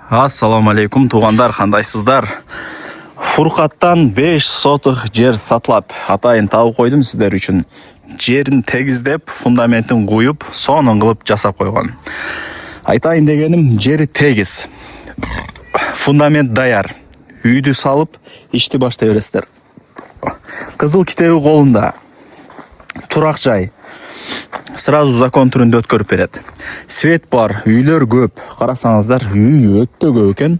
Assalamu alaikum туғандар, қандайсыздар? Фурқаттан 5 сотық жер сатылат. Атайын тауып қойдым сіздер үшін. Жерін тегіздеп, фундаментін қойып, соның қылып жасап қойған. Айтайын дегенім, жері тегіз. Фундамент даяр. Үйді салып, ішті баштай өрестер. Қызыл китеби қолында. Тұрақ жай. Сразу закон түрінде өткөрүп берет. Свет бар, үйлер көп. Қарасаңыздар, үй өтті көп екен.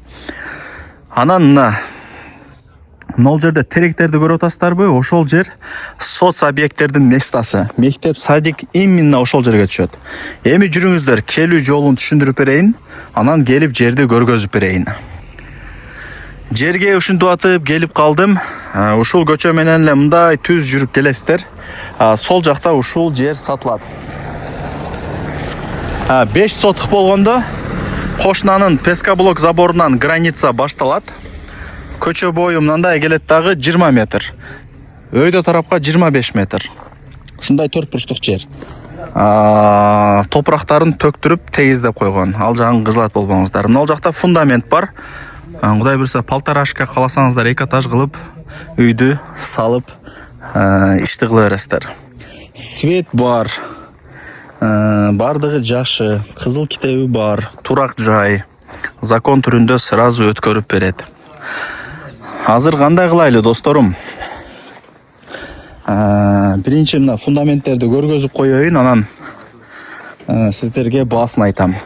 Анан мына жерде теректерді көріп отырсыздар бы? Ошол жер соц объекттердин местасы. Мектеп, садик именно ошол жерге түшөт. Эми жүрүңүздөр, келүү жолун түшүндүрүп берейин, анан келип жерди көргөзүп берейин. Жерге ушинтип атып келип калдым. Ушул көчө менен эле мындай түз жүрүп келесиздер. Сол жакта ушул жер сатылат. 5 сотық болгондо кошунанын пескоблок заборунан граница башталат. Көчө бою мындай келет дагы 20 метр. Өйдө тарапка 25 метр. Ушундай 4 бурчтук жер. Топурактарын төктүрүп тегиздеп койгон. Ал жагын кызылат болбоңуздар. Мына жакта фундамент бар. Кудай буйрса полторашка каласаңыздар 2 этаж кылып үйдү салып ишти кыла бересиздер. Свет бар. Бардыгы жакшы, кызыл китеби бар, турак жай. Закон түрүндө сразу өткөрүп берет. Азыр кандай кылайлы досторум? Биринчи мына фундаменттерди көргөзүп коеюн, анан сиздерге баасын айтам.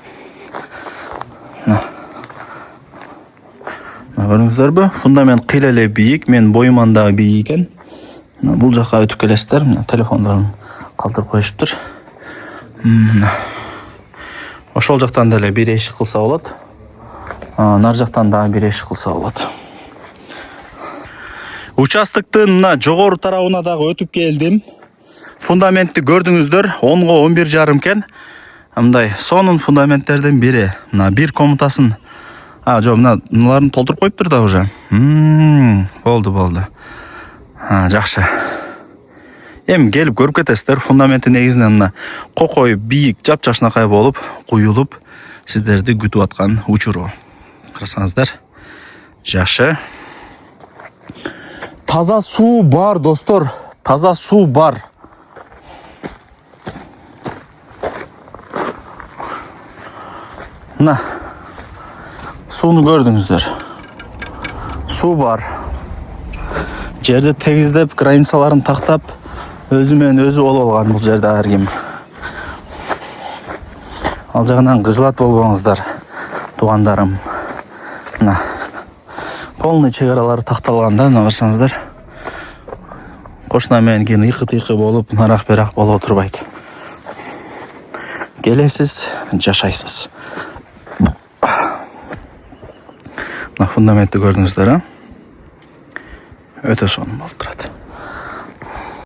Көрүңүздөрбү? Фундамент кыйла эле бийик, мен боюман дагы бийик экен. Бул жакка өтүп келесиздер. Телефондорун калтырып коюшуптур. Ошол жактан деле бир эшик кылса болот. Нар жактан дагы бир эшик кылса болот. Участоктун мына жогору тарабына дагы өтүп келдим. Фундаментти көрдүңүздөр, 10го 11,5 экен. Мындай сонун фундаменттердин бири. Мына бир комнатасын жок, мыналарын толтуруп коюптур да уже. Болду. Жакшы. Эми келип көрүп кетесиздер. Фундаменти негизинен мына кокой бийик, жапжашынакай болуп, куюлуп, сиздерди күтүп аткан учуру. Карасаңыздар. Жакшы. Таза суу бар, достор. Таза суу бар. Мына сууну көрдүңүздөр. Суу бар. Жерди тегиздеп, границаларын тактап, өзү менен өзү болуп алган бул жерде ар ким. Ал жагынан кыжылат болбоңуздар, туугандарым. Мына полный чегаралары такталган да, мына карасаңыздар. Кошуна менен кийин ыйкы-тыйкы болуп, нарак-берак боло турбайт. Келесиз, жашайсыз. Мына фундаментти көрдүңүздөр, өтө сонун болуп турат.